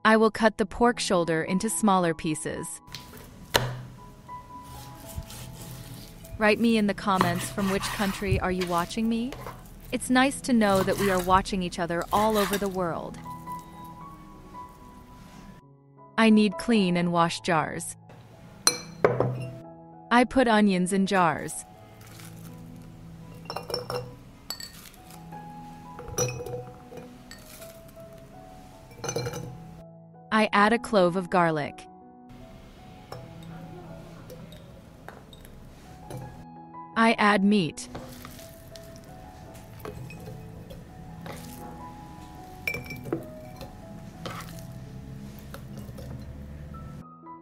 I will cut the pork shoulder into smaller pieces. Write me in the comments from which country are you watching me? It's nice to know that we are watching each other all over the world. I need clean and wash jars. I put onions in jars. I add a clove of garlic. I add meat.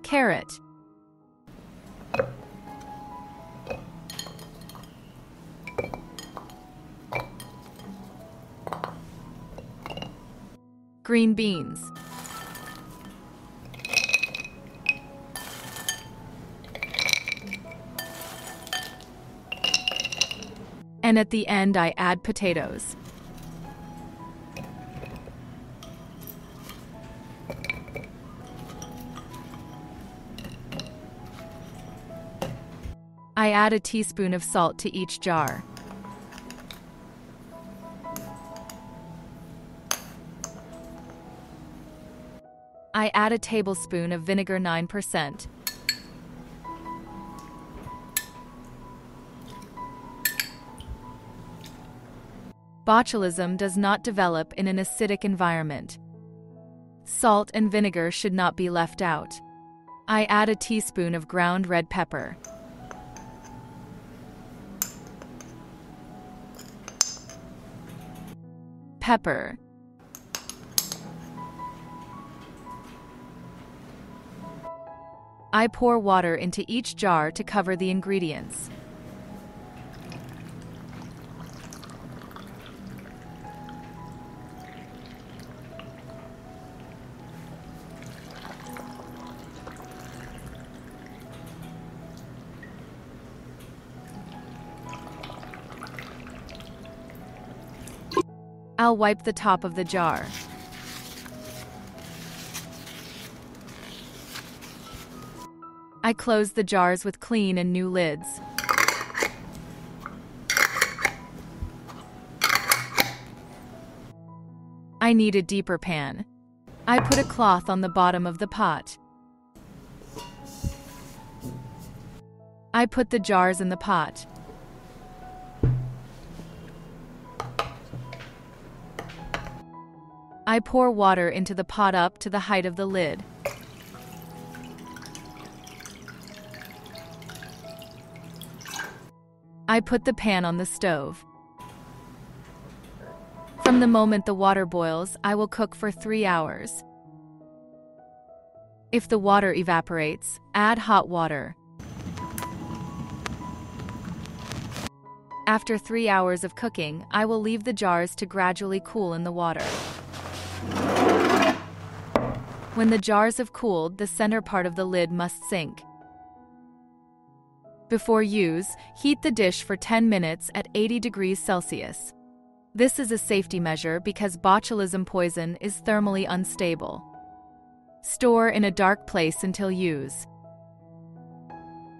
Carrot. Green beans. And at the end, I add potatoes. I add a teaspoon of salt to each jar. I add a tablespoon of vinegar 9%. Botulism does not develop in an acidic environment. Salt and vinegar should not be left out. I add a teaspoon of ground red pepper. Pepper. I pour water into each jar to cover the ingredients. I'll wipe the top of the jar. I close the jars with clean and new lids. I need a deeper pan. I put a cloth on the bottom of the pot. I put the jars in the pot. I pour water into the pot up to the height of the lid. I put the pan on the stove. From the moment the water boils, I will cook for 3 hours. If the water evaporates, add hot water. After 3 hours of cooking, I will leave the jars to gradually cool in the water. When the jars have cooled, the center part of the lid must sink. Before use, heat the dish for 10 minutes at 80 degrees Celsius. This is a safety measure because botulism poison is thermally unstable. Store in a dark place until use.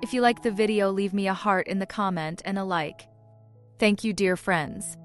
If you like the video, leave me a heart in the comment and a like. Thank you, dear friends.